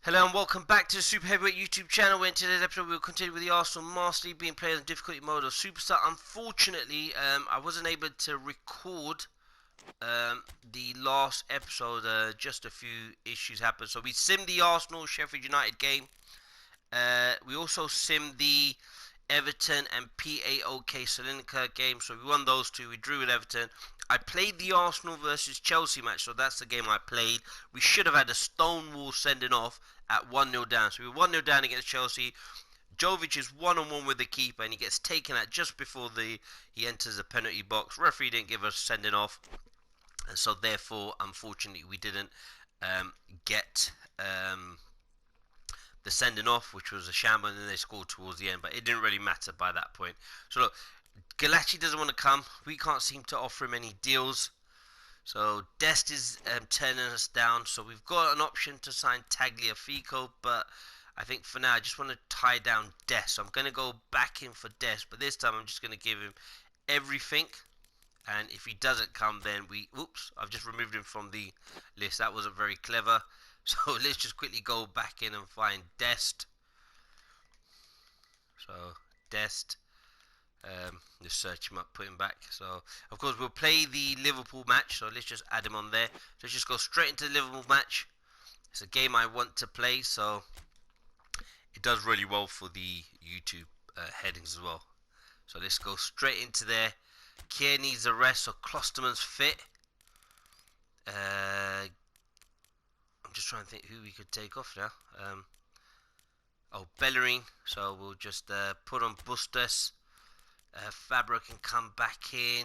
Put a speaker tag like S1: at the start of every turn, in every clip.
S1: Hello and welcome back to the Super Heavyweight YouTube channel, where in today's episode we'll continue with the Arsenal Master League being played on difficulty mode of Superstar. Unfortunately, I wasn't able to record the last episode. Just a few issues happened. So we simmed the Arsenal Sheffield United game. We also simmed the Everton and PAOK Salonika game. So we won those two. We drew with Everton. I played the Arsenal versus Chelsea match, so that's the game I played. We should have had a stonewall sending off at 1-0 down. So we were 1-0 down against Chelsea. Jovic is one-on-one with the keeper, and he gets taken out just before he enters the penalty box. Referee didn't give us sending off, and so therefore, unfortunately, we didn't get the sending off, which was a shamble, and then they scored towards the end, but it didn't really matter by that point. So look, Galachi doesn't want to come. We can't seem to offer him any deals. So Dest is turning us down. So we've got an option to sign Tagliafico, but I think for now I just want to tie down Dest. So I'm going to go back in for Dest, but this time I'm just going to give him everything. And if he doesn't come, then I've just removed him from the list. That wasn't very clever. So let's just quickly go back in and find Dest. So Dest. Just search him up, put him back. So of course we'll play the Liverpool match, so let's just add him on there. So let's just go straight into the Liverpool match. It's a game I want to play, so it does really well for the YouTube headings as well. So let's go straight into there. Kier needs a rest, so Klosterman's fit. I'm just trying to think who we could take off now. Bellerin, so we'll just put on Bustos. Fabra can come back in.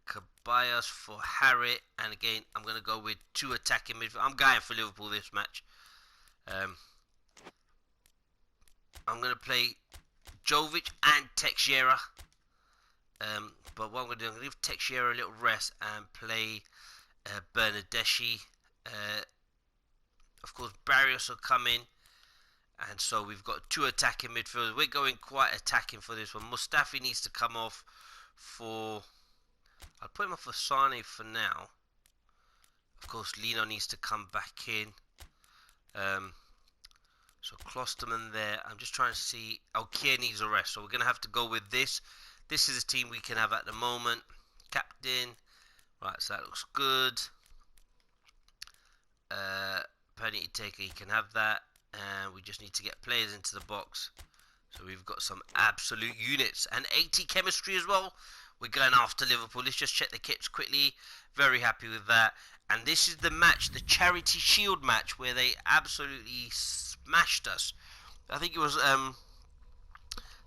S1: Caballas for Harrit, and again I'm going to go with two attacking midfield. I'm going for Liverpool this match. I'm going to play Jovic and Teixeira. But what I'm going to do, I'm going to give Teixeira a little rest and play Bernardeschi. Of course, Barrios will come in. And so we've got two attacking midfielders. We're going quite attacking for this one. Mustafi needs to come off for... I'll put him off for Sane for now. Of course, Lino needs to come back in. So Klosterman there. I'm just trying to see... Kier needs a rest. So we're going to have to go with this. This is a team we can have at the moment. Captain. Right, so that looks good. Penalty taker, he can have that. And we just need to get players into the box. So we've got some absolute units and 80 chemistry as well. We're going after Liverpool. Let's just check the kits quickly. Very happy with that. And this is the match, the Charity Shield match, where they absolutely smashed us. I think it was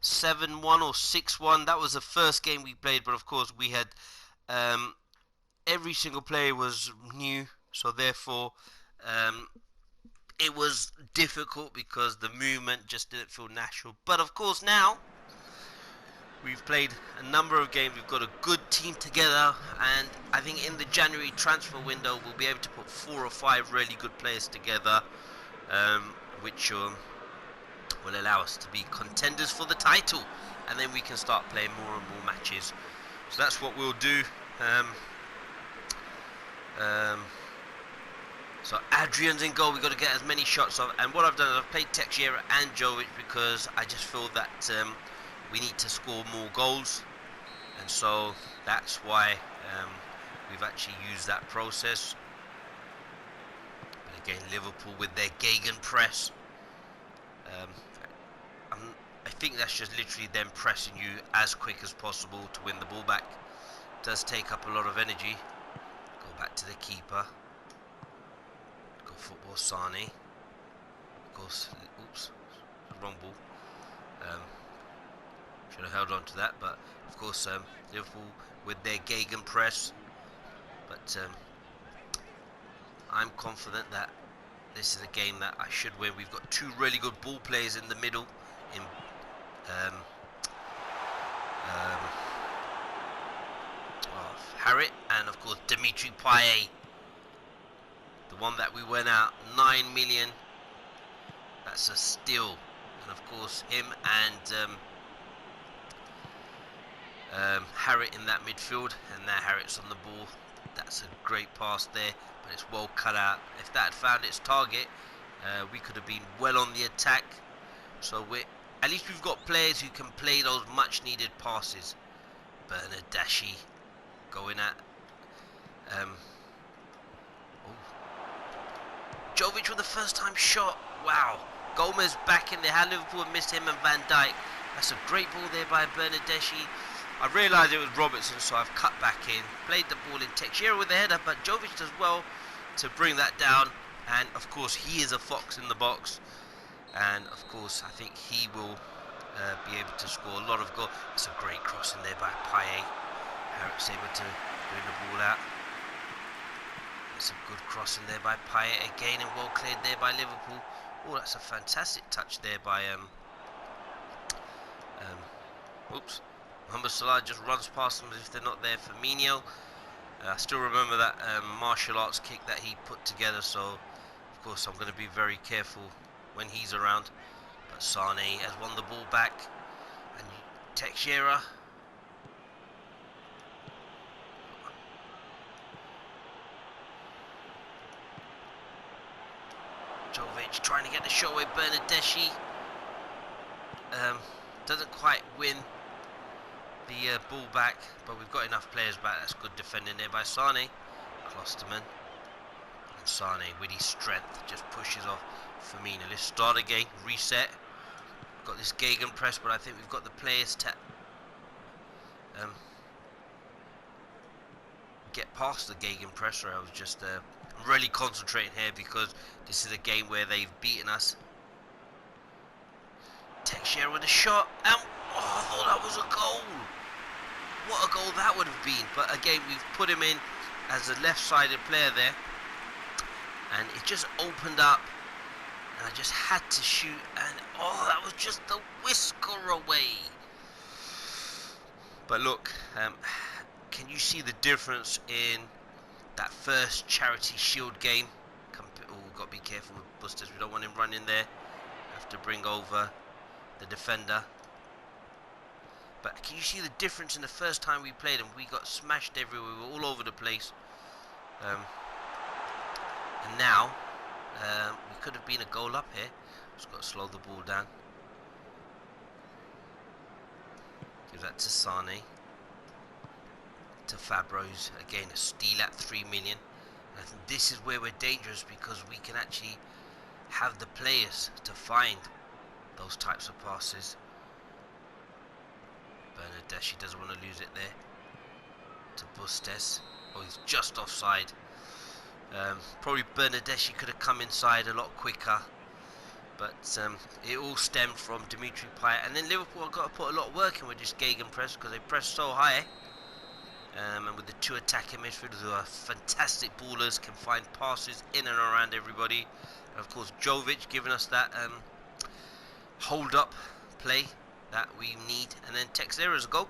S1: 7-1 or 6-1. That was the first game we played, but of course we had every single player was new, so therefore it was difficult because the movement just didn't feel natural. But of course now we've played a number of games, we've got a good team together, and I think in the January transfer window we'll be able to put 4 or 5 really good players together, which will allow us to be contenders for the title, and then we can start playing more and more matches. So that's what we'll do. So Adrian's in goal. We've got to get as many shots off. And what I've done is I've played Teixeira and Jovic because I just feel that we need to score more goals. And so that's why we've actually used that process. But again, Liverpool with their gegenpress. I think that's just literally them pressing you as quick as possible to win the ball back. It does take up a lot of energy. Go back to the keeper. Football Sane. Of course, oops, wrong ball. Should have held on to that, but of course Liverpool with their gegenpress. But I'm confident that this is a game that I should win. We've got two really good ball players in the middle, in Harrit and of course Dimitri Payet. The one that we went out 9 million. That's a steal. And of course him and Harrit in that midfield. And now Harrit's on the ball. That's a great pass there, but it's well cut out. If that had found its target, we could have been well on the attack. So at least we've got players who can play those much needed passes. Bernardeschi going at Jovic with the first time shot. Wow. Gomez back in there. How Liverpool missed him and Van Dijk. That's a great ball there by Bernardeschi. I realised it was Robertson, so I've cut back in. Played the ball in. Teixeira with the header, but Jovic does well to bring that down. And of course, he is a fox in the box. And of course, I think he will be able to score a lot of goals. It's a great cross in there by Payet. Harris able to bring the ball out. It's a good cross in there by Payet again, and well cleared there by Liverpool. Oh, that's a fantastic touch there by oops. Mohamed Salah just runs past them as if they're not there. Firmino. I still remember that martial arts kick that he put together, so of course I'm going to be very careful when he's around. But Sane has won the ball back, and Teixeira. Jovic trying to get the shot with Bernardeschi. Doesn't quite win the ball back, but we've got enough players back. That's good defending there by Sane. Klosterman. And Sane with his strength just pushes off Firmino. Let's start again. Reset. Got this gegenpress, but I think we've got the players to get past the gegenpress. I was just really concentrating here because this is a game where they've beaten us. Teixeira with a shot, and oh, I thought that was a goal. What a goal that would have been. But again, we've put him in as a left-sided player there, and it just opened up, and I just had to shoot, and oh, that was just a whisker away. But look, can you see the difference in that first Charity Shield game? Oh, we've got to be careful with Bustos. We don't want him running there. Have to bring over the defender. But can you see the difference in the first time we played him? We got smashed everywhere. We were all over the place. And now, we could have been a goal up here. Just got to slow the ball down. Give that to Sane. To Fabro's, again a steal at 3 million. And I think this is where we're dangerous, because we can actually have the players to find those types of passes. Bernardeschi doesn't want to lose it there. To Bustos. Oh, he's just offside. Probably Bernardeschi could have come inside a lot quicker, but it all stemmed from Dimitri Payet. And then Liverpool have got to put a lot of work in with this gegenpress, because they press so high. And with the two attacking midfielders who are fantastic ballers, can find passes in and around everybody. And of course Jovic giving us that hold up play that we need. And then Teixeira is a goal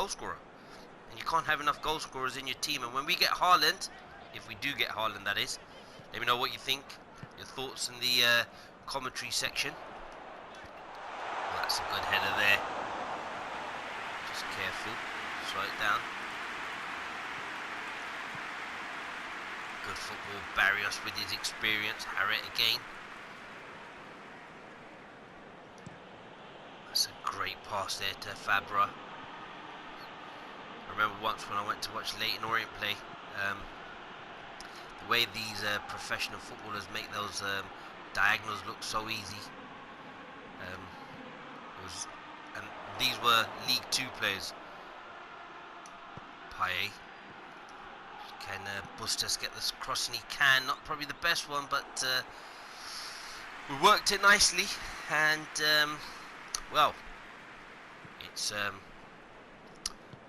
S1: scorer, and you can't have enough goal scorers in your team. And when we get Haaland, if we do get Haaland, that is, let me know what you think, your thoughts in the commentary section. Well, that's a good header there. Just careful, slow it down. Good football, Barrios with his experience. Harriet again. That's a great pass there to Fabra. I remember once when I went to watch Leyton Orient play, the way these professional footballers make those diagonals look so easy. And these were League 2 players. Payet. Can Bustos get this cross? And he can. Not probably the best one, but we worked it nicely. And well, it's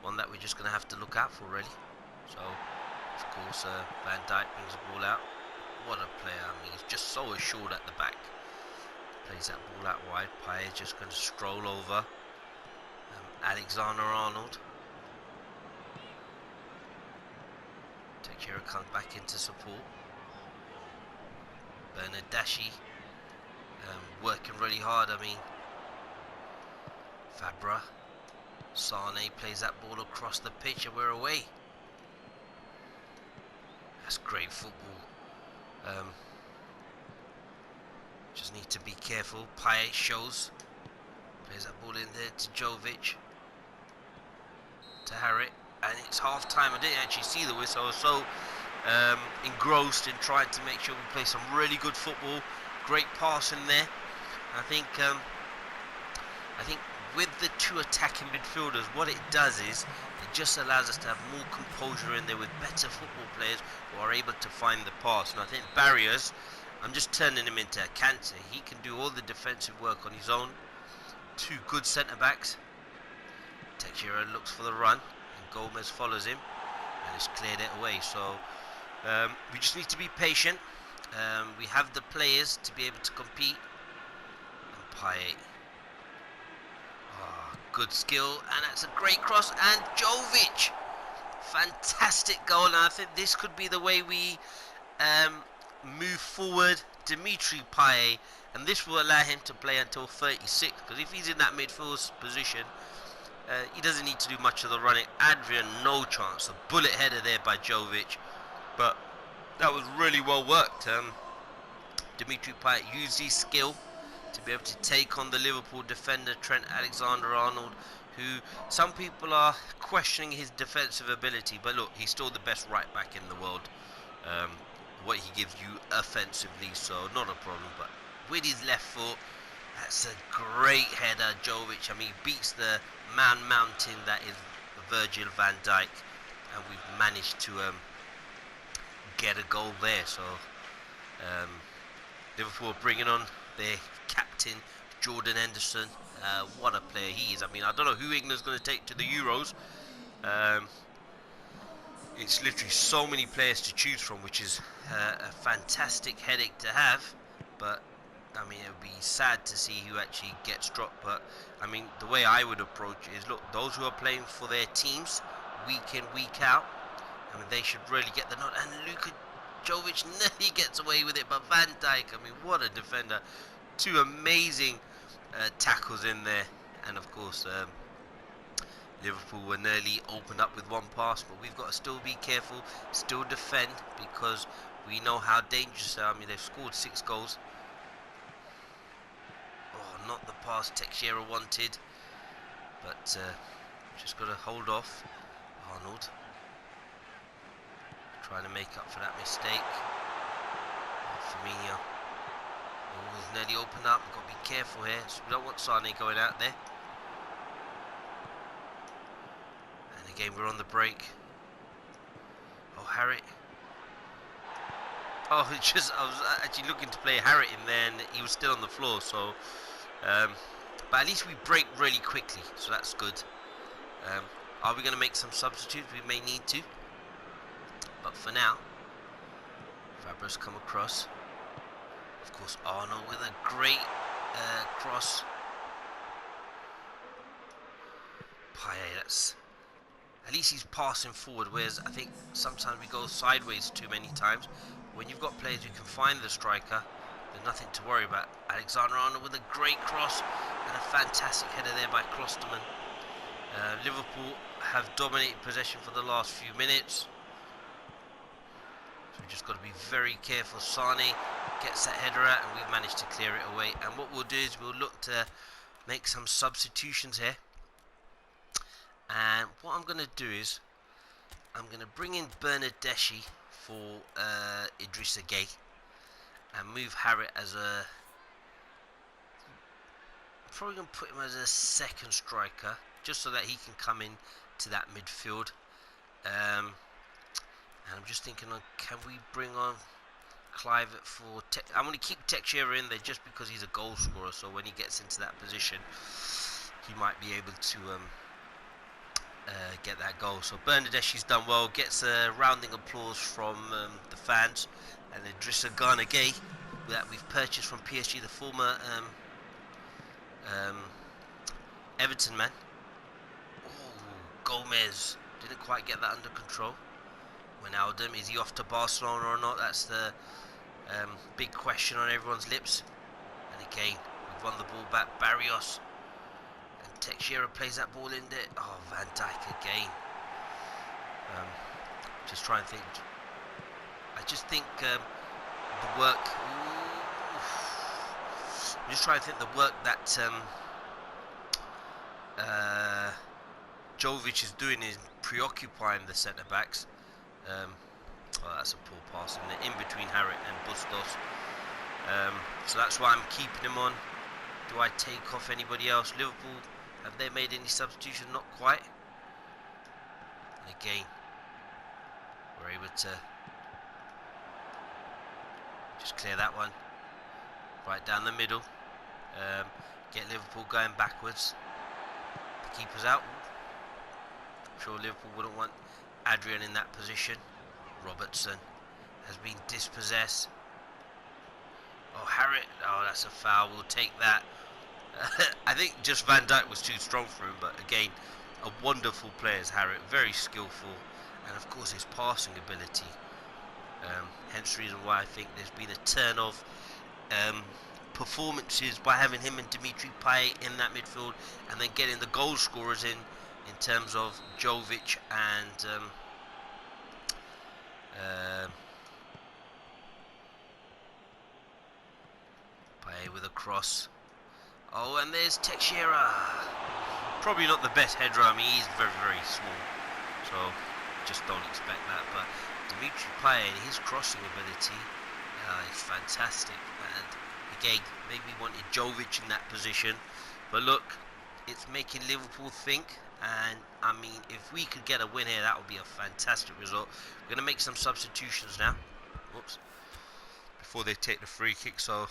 S1: one that we're just going to have to look out for, really. So, of course, Van Dijk brings the ball out. What a player. I mean, he's just so assured at the back. Plays that ball out wide. Payet just going to stroll over. Alexander-Arnold. Teixeira comes back into support. Bernardeschi working really hard. I mean, Fabra. Sane plays that ball across the pitch, and we're away. That's great football. Just need to be careful. Payet shows. Plays that ball in there to Jovic. To Harrit. And it's half time. I didn't actually see the whistle. I was so engrossed in trying to make sure we play some really good football. Great pass in there. I think with the two attacking midfielders, what it does is it just allows us to have more composure in there with better football players who are able to find the pass. And I think Barrios, I'm just turning him into a cancer. He can do all the defensive work on his own. Two good centre backs. Teixeira looks for the run, and Gomez follows him, and has cleared it away. So we just need to be patient. We have the players to be able to compete. And Payet. Good skill, and that's a great cross, and Jovic, fantastic goal. And I think this could be the way we move forward. Dimitri Payet, and this will allow him to play until 36, because if he's in that midfield position, he doesn't need to do much of the running. Adrian, no chance. A bullet header there by Jovic, but that was really well worked. Dimitri Payet used his skill to be able to take on the Liverpool defender Trent Alexander-Arnold, who some people are questioning his defensive ability, but look, he's still the best right back in the world. What he gives you offensively, so not a problem. But with his left foot, that's a great header, Jovic. I mean, he beats the man mountain that is Virgil van Dijk, and we've managed to get a goal there. So Liverpool bringing on their captain Jordan Henderson. What a player he is. I mean, I don't know who England's going to take to the Euros. It's literally so many players to choose from, which is a fantastic headache to have. But I mean, it would be sad to see who actually gets dropped. But I mean, the way I would approach it is, look, those who are playing for their teams week in, week out, I mean, they should really get the nod. And Luka Jovic nearly gets away with it, but Van Dijk, I mean, what a defender. Two amazing tackles in there. And of course, Liverpool were nearly opened up with one pass, but we've got to still be careful, still defend, because we know how dangerous they are. I mean, they've scored 6 goals. Oh, not the pass Teixeira wanted, but just got to hold off. Arnold trying to make up for that mistake. Firmino. Oh, he's nearly opened up. We've got to be careful here. So we don't want Sane going out there. And again, we're on the break. Oh, Harrit. Oh, it's just, I was actually looking to play Harrit in there, and he was still on the floor. So, but at least we break really quickly, so that's good. Are we going to make some substitutes? We may need to. But for now, Fabregas come across. Of course, Arnold with a great cross. Payet, that's... At least he's passing forward, whereas I think sometimes we go sideways too many times. When you've got players who can find the striker, there's nothing to worry about. Alexander-Arnold with a great cross and a fantastic header there by Klosterman. Liverpool have dominated possession for the last few minutes. So we've just got to be very careful. Sane gets that header out, and we've managed to clear it away. And what we'll do is we'll look to make some substitutions here. And what I'm going to do is I'm going to bring in Bernardeschi for Idrissa Gueye, and move Harrit as a... probably going to put him as a second striker, just so that he can come in to that midfield. And I'm just thinking, can we bring on Clivert for... I'm going to keep Teixeira in there just because he's a goal scorer, so when he gets into that position, he might be able to get that goal. So Bernardeschi's done well, gets a rounding applause from the fans. And Idrissa Gueye, that we've purchased from PSG, the former Everton man. Oh, Gomez didn't quite get that under control. Wijnaldum, is he off to Barcelona or not? That's the big question on everyone's lips. And again, we've won the ball back. Barrios. And Teixeira plays that ball in there. Oh, Van Dijk again. Just try and think. I just think the work. I'm just trying to think the work that Jovic is doing is preoccupying the centre backs. Oh, that's a poor pass in there, in between Harrit and Bustos. So that's why I'm keeping him on. Do I take off anybody else? Liverpool, have they made any substitutions? Not quite. And again, we're able to just clear that one right down the middle. Get Liverpool going backwards. The keeper's out. I'm sure Liverpool wouldn't want Adrian in that position. Robertson has been dispossessed. Oh, Harrit. Oh, that's a foul. We'll take that. I think just Van Dijk was too strong for him, but again, a wonderful player is Harrit. Very skillful, and of course his passing ability. Hence the reason why I think there's been a turn of performances by having him and Dimitri Payet in that midfield, and then getting the goal scorers in terms of Jovic and Payet with a cross. Oh, and there's Teixeira. Probably not the best header. I mean, he's very, very small, so just don't expect that. But Dimitri Payet, his crossing ability is fantastic. And again, maybe wanted Jovic in that position, but look, it's making Liverpool think. And I mean, if we could get a win here, that would be a fantastic result. We're going to make some substitutions now. Whoops. Before they take the free kick, so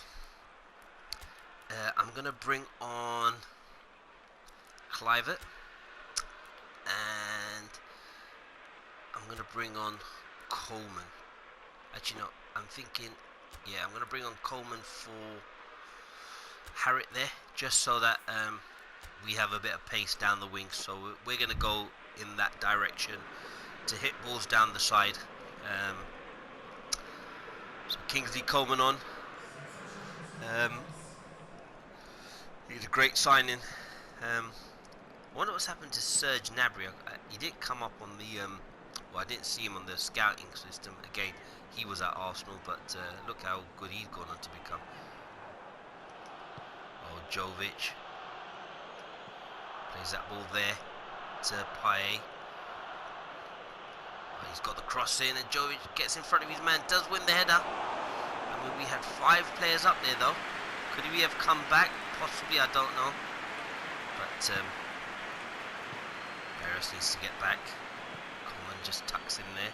S1: I'm going to bring on Kluivert, and I'm going to bring on Coleman. Actually, no, I'm thinking, yeah, I'm going to bring on Coleman for Harrit there, just so that we have a bit of pace down the wing. So we're going to go in that direction to hit balls down the side. So Kingsley Coleman on. He's a great signing. I wonder what's happened to Serge Gnabry. He didn't come up on the well, I didn't see him on the scouting system. Again, he was at Arsenal, but look how good he's gone on to become. Oh, Jovic plays that ball there to Payet. Oh, he's got the cross in, and Jovic gets in front of his man, does win the header. I mean, we had 5 players up there though. Could we have come back? Possibly, I don't know. But Barris needs to get back. Coleman just tucks in there.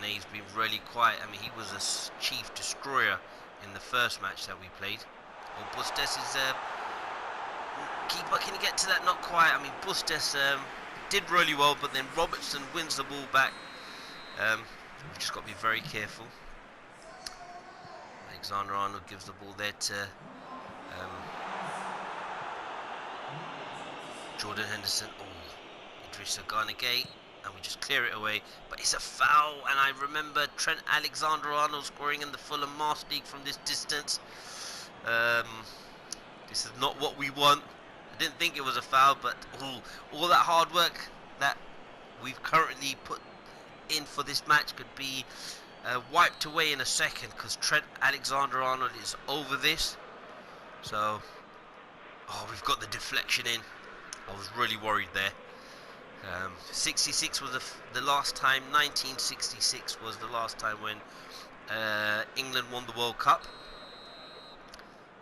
S1: Mane's been really quiet. I mean, he was a chief destroyer in the first match that we played. Well, Bustos is keeper. Can you get to that? Not quite. I mean, Bustos did really well, but then Robertson wins the ball back. We've just got to be very careful. Alexander-Arnold gives the ball there to Jordan Henderson. Oh, Idrissa Gana Gate, and we just clear it away. But it's a foul, and I remember Trent Alexander-Arnold scoring in the Fulham Master League from this distance. This is not what we want. I didn't think it was a foul, but all that hard work that we've currently put in for this match could be wiped away in a second, because Trent Alexander-Arnold is over this. So, oh, we've got the deflection in. I was really worried there. 66 was the last time. 1966 was the last time when England won the World Cup.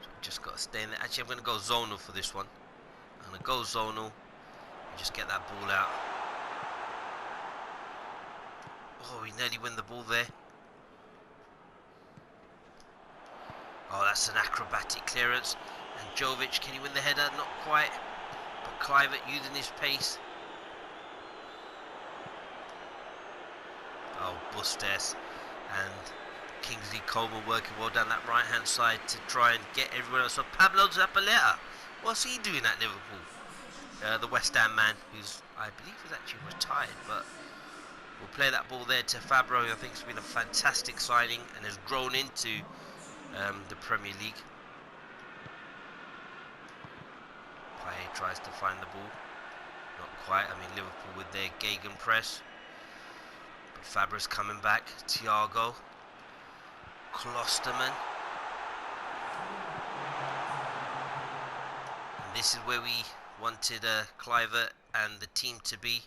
S1: So just got to stay in there. Actually, I'm going to go zonal for this one. I'm going to go zonal and just get that ball out. Oh, we nearly win the ball there. Oh, that's an acrobatic clearance. And Jovic, can he win the header? Not quite. But Kluivert using his pace. Oh, Bustos and Kingsley Coleman working well down that right hand side to try and get everyone else. So Pablo Zabaleta, what's he doing at Liverpool? The West Ham man, who's, I believe, is actually retired, but we'll play that ball there to Fabro, who I think has been a fantastic signing and has grown into the Premier League. Payet tries to find the ball. Not quite. I mean, Liverpool with their Gegenpress. Fabra's coming back. Thiago. Klosterman. And this is where we wanted Kluivert and the team to be,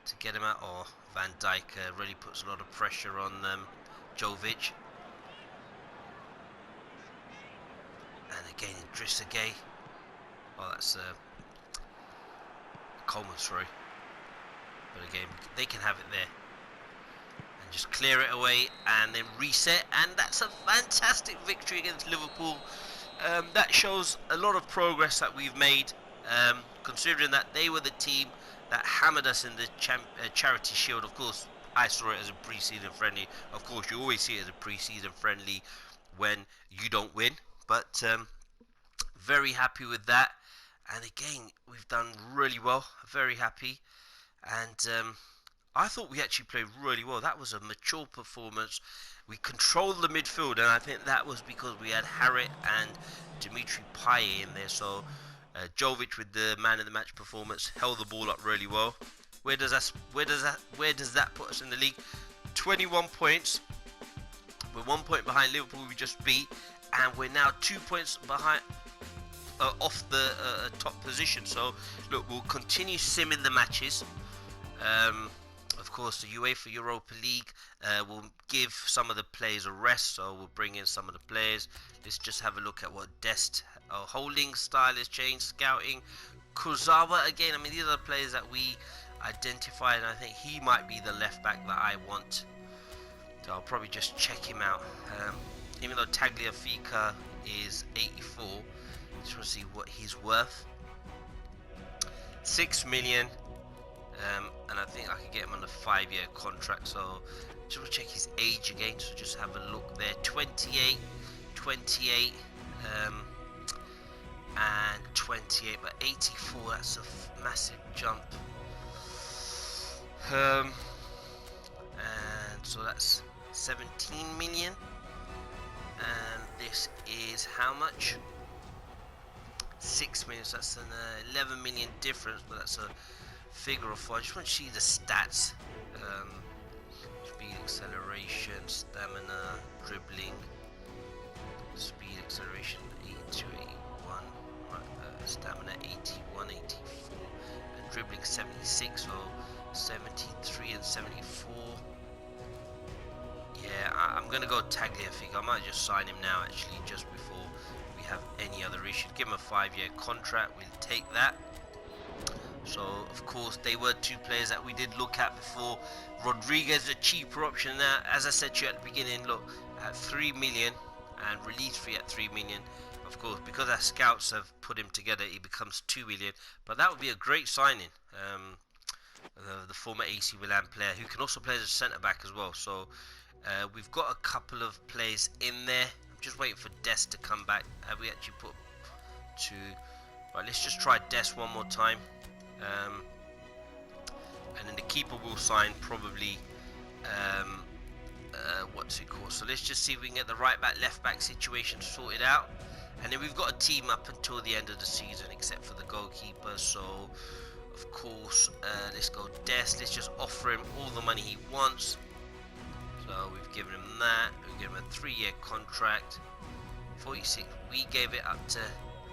S1: to get him out. Oh, Van Dijk really puts a lot of pressure on Jovic. And again, Idrissa Gueye. Oh, that's Coleman's throw. But again, they can have it there. And just clear it away and then reset. And that's a fantastic victory against Liverpool. That shows a lot of progress that we've made, considering that they were the team that hammered us in the Charity Shield. Of course, I saw it as a pre-season friendly. Of course, you always see it as a pre-season friendly when you don't win. But very happy with that. And again, we've done really well. Very happy. And I thought we actually played really well. That was a mature performance. We controlled the midfield, and I think that was because we had Harrit and Dimitri Payet in there. So Jovic, with the man of the match performance, held the ball up really well. Where does that put us in the league? 21 points. We're 1 point behind Liverpool, we just beat, and we're now 2 points behind off the top position. So look, we'll continue simming the matches. Of course, the UEFA Europa League will give some of the players a rest, so we'll bring in some of the players. Let's just have a look at what Dest holding style has changed. Scouting, Kurzawa again. I mean, these are the players that we identified, and I think he might be the left back that I want. So I'll probably just check him out. Even though Tagliafico is 84, just want to see what he's worth. 6 million. And I think I could get him on a 5-year contract. So just want to check his age again. So just have a look there. 28, 28, and 28, but 84. That's a massive jump. And so that's 17 million. And this is how much? 6 million. So that's an 11 million difference, but that's a figure of 4. I just want to see the stats. Speed, acceleration, stamina, dribbling, speed, acceleration 82, 81, stamina 81, 84, and dribbling 76, so 73 and 74. Yeah, I'm going to go Tagliafico. I might just sign him now, actually, just before we have any other issues. Give him a 5-year contract. We'll take that. So, of course, they were two players that we did look at before. Rodriguez, a cheaper option now. As I said to you at the beginning, look, at 3 million and release fee at 3 million. Of course, because our scouts have put him together, he becomes 2 million. But that would be a great signing. The former AC Milan player, who can also play as a centre-back as well. So, we've got a couple of players in there. I'm just waiting for Dest to come back. Have we actually put 2? Right, let's just try Dest one more time. And then the keeper will sign probably what's it called. So let's just see if we can get the right back, left back situation sorted out, and then we've got a team up until the end of the season, except for the goalkeeper. So of course, let's go Dest. Let's just offer him all the money he wants. So we've given him that. We've given him a 3-year contract. 46. We gave it up to.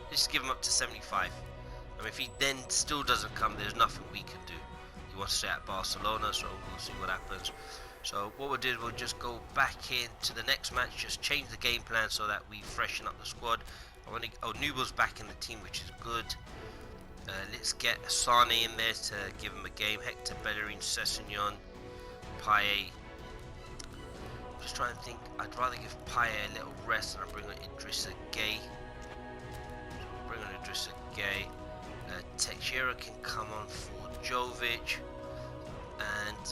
S1: Let's give him up to 75. I mean, if he then still doesn't come, there's nothing we can do. He wants to stay at Barcelona, so we'll see what happens. So what we'll do is we'll just go back into the next match, just change the game plan so that we freshen up the squad. Nubel's back in the team, which is good. Let's get Sane in there to give him a game. Hector Bellerin, Sessegnon, Payet. Just trying to think. I'd rather give Payet a little rest and bring on Idrissa Gueye. So bring on Idrissa Gueye. Teixeira can come on for Jovic, and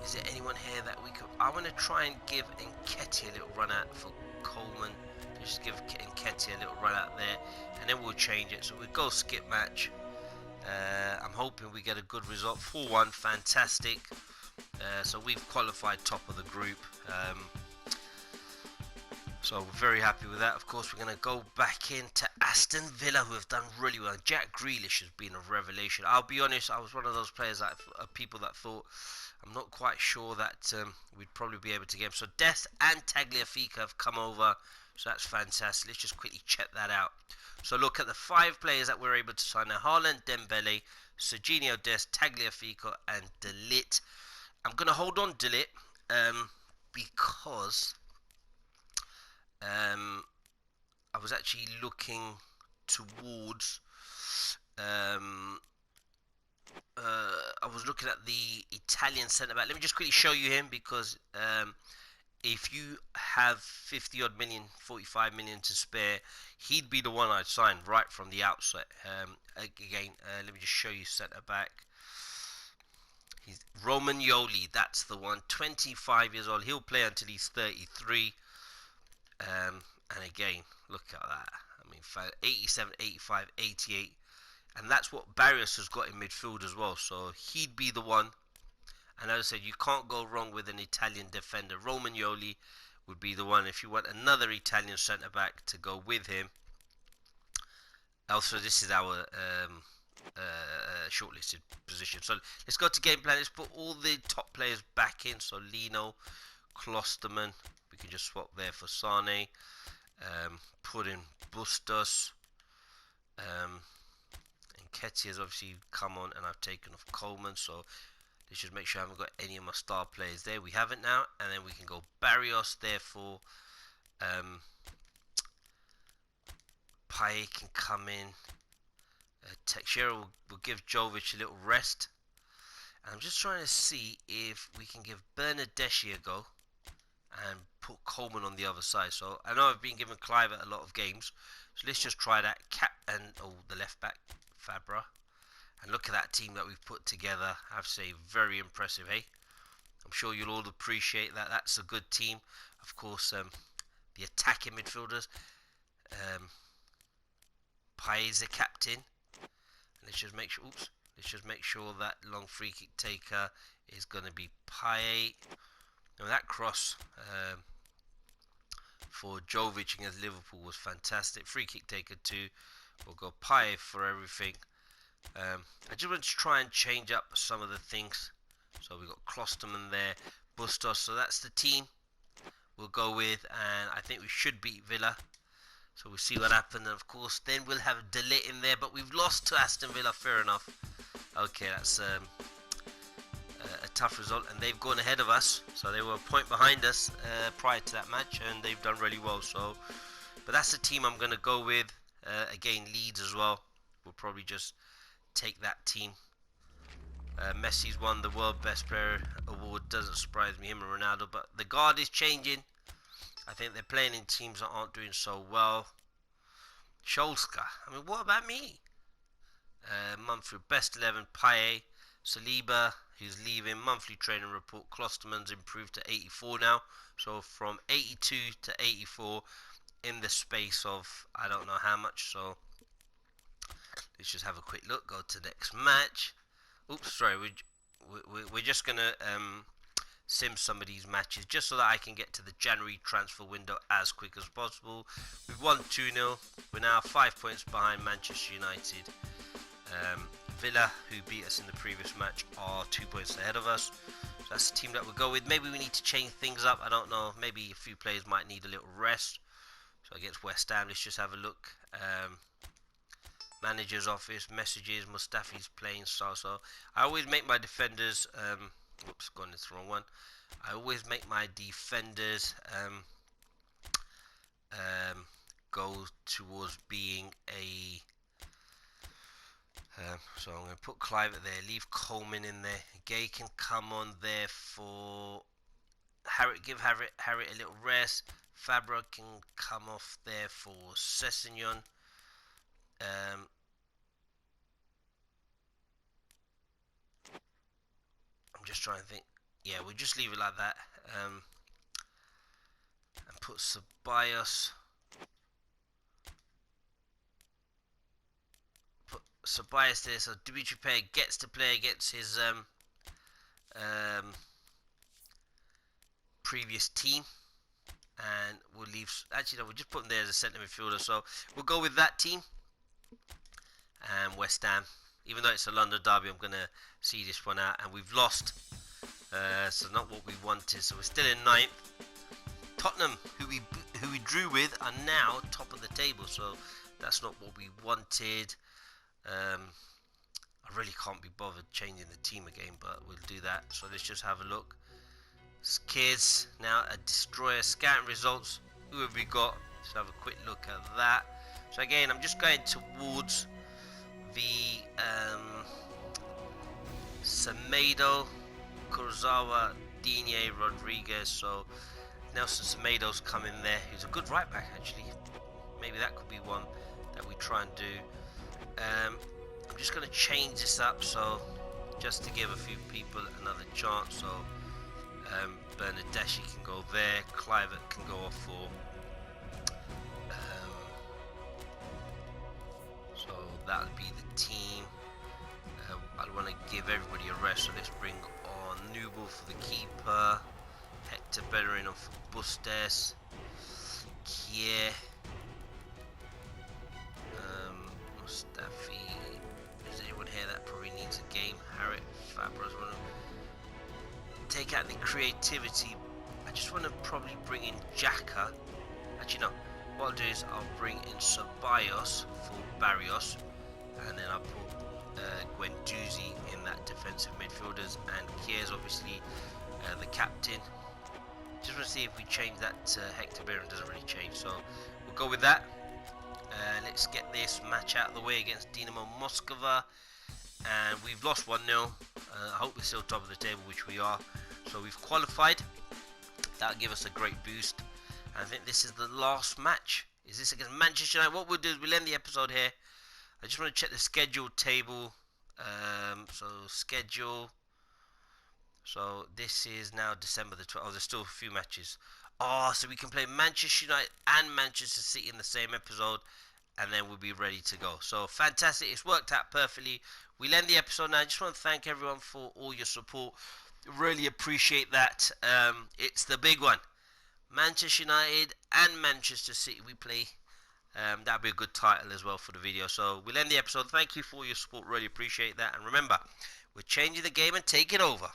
S1: is there anyone here that we could? I want to try and give Nketiah a little run out for Coleman. Just give Nketiah a little run out there, and then we'll change it. So we'll go skip match. I'm hoping we get a good result. 4-1, fantastic. So we've qualified top of the group. So we're very happy with that. Of course, we're going to go back into Aston Villa, who have done really well. Jack Grealish has been a revelation. I'll be honest, I was one of those players that people that thought I'm not quite sure that we'd probably be able to get him. So Dest and Tagliafico have come over, so that's fantastic. Let's just quickly check that out. So look at the 5 players that we're able to sign now: Haaland, Dembele, Serginho Dest, Tagliafico, and De Ligt. I'm gonna hold on De Ligt because I was actually looking towards I was looking at the Italian centre back. Let me just quickly show you him, because if you have 50 odd million, 45 million to spare, he'd be the one I'd sign right from the outset. Again, let me just show you centre back. He's Romagnoli, that's the one. 25 years old. He'll play until he's 33. And again, look at that. I mean, 87, 85, 88. And that's what Barrios has got in midfield as well. So he'd be the one. And as I said, you can't go wrong with an Italian defender. Romagnoli would be the one if you want another Italian centre-back to go with him. Also, this is our shortlisted position. So let's go to game plan. Let's put all the top players back in. So Lino, Klosterman, we can just swap there for Sane. Put in Bustos. Nketiah has obviously come on, and I've taken off Coleman. So let's just make sure I haven't got any of my star players there. We haven't now. And then we can go Barrios there for Payet can come in. Teixeira will give Jovic a little rest. And I'm just trying to see if we can give Bernardeschi a go and put Coleman on the other side. So I know I've been giving Clive a lot of games, so let's just try that. The left back Fabra, and look at that team that we've put together. I have to say, very impressive, hey? I'm sure you'll all appreciate that. That's a good team. Of course, the attacking midfielders. Payet is the captain. Let's just make sure. Let's just make sure that long free kick taker is going to be Payet. Now that cross for Jovic against Liverpool was fantastic. Free kick taker too. We'll go Payet for everything. I just want to try and change up some of the things. So we've got Klosterman there, Bustos. So that's the team we'll go with, and I think we should beat Villa. So we'll see what happens. And of course, then we'll have De Ligt in there, but we've lost to Aston Villa. Fair enough. Okay, that's a tough result, and they've gone ahead of us. So they were a point behind us prior to that match, and they've done really well. So, but that's the team I'm going to go with. Again, Leeds as well. We'll probably just take that team. Messi's won the World Best Player award. Doesn't surprise me, him and Ronaldo. But the guard is changing. I think they're playing in teams that aren't doing so well. Solskjaer. I mean, what about me? Monthly best 11. Payet, Saliba, who's leaving. Monthly training report. Klosterman's improved to 84 now. So from 82 to 84 in the space of I don't know how much. So let's just have a quick look. Go to the next match. Oops, sorry. We're just gonna sim some of these matches just so that I can get to the January transfer window as quick as possible. We've won 2-0. We're now 5 points behind Manchester United. Villa, who beat us in the previous match, are 2 points ahead of us. So that's the team that we'll go with. Maybe we need to change things up. I don't know. Maybe a few players might need a little rest. So against West Ham, let's just have a look. Manager's office, messages, Mustafi's playing style. So I always make my defenders... Whoops, gone into the wrong one. I always make my defenders go towards being a... so I'm going to put Clive there, leave Coleman in there. Gay can come on there for Harriet, give Harriet a little rest. Fabra can come off there for Sessegnon. I'm just trying to think. Yeah, we'll just leave it like that. And put Ceballos. Put Ceballos there, so Dimitri Payet gets to play against his previous team. and we'll leave. Actually, no, we'll just put him there as a centre midfielder. So we'll go with that team. And West Ham, even though it's a London derby, I'm gonna see this one out. And we've lost, so not what we wanted. So we're still in ninth. Tottenham, who we drew with, are now top of the table. So that's not what we wanted. I really can't be bothered changing the team again, but we'll do that. So let's just have a look. Kids, now a destroyer, scouting results. Who have we got? Let's have a quick look at that. So again, I'm just going towards the Semedo, Kurzawa, Digne, Rodriguez. So Nelson Semedo's coming there. He's a good right back actually. Maybe that could be one that we try and do. I'm just going to change this up, so just to give a few people another chance. So Bernadeschi can go there, Clivert can go off for. So that'll be the team. I want to give everybody a rest, so let's bring on Newell for the keeper, Hector Bellerin on for Bustes, Kier, Mustafi. Is anyone here that probably needs a game? Harriet, Fabros. Want to take out the creativity. I just want to probably bring in Xhaka. Actually, no. What I'll do is I'll bring in Ceballos for Barrios, and then I'll put Guendouzi in that defensive midfielders, and Kier's obviously the captain. Just want to see if we change that to Hector Bellerin. Doesn't really change, so we'll go with that. Let's get this match out of the way against Dinamo Moscow, and we've lost 1-0. I hope we're still top of the table, which we are. So we've qualified. That'll give us a great boost. I think this is the last match. Is this against Manchester United? What we'll do is we'll end the episode here. I just want to check the schedule table. So schedule. So this is now December the 12th. Oh, there's still a few matches. Oh, so we can play Manchester United and Manchester City in the same episode, and then we'll be ready to go. So fantastic. It's worked out perfectly. We'll end the episode now. I just want to thank everyone for all your support. Really appreciate that. It's the big one. Manchester United and Manchester City we play. That'll be a good title as well for the video. So we'll end the episode. Thank you for your support. Really appreciate that. And remember, we're changing the game and taking over.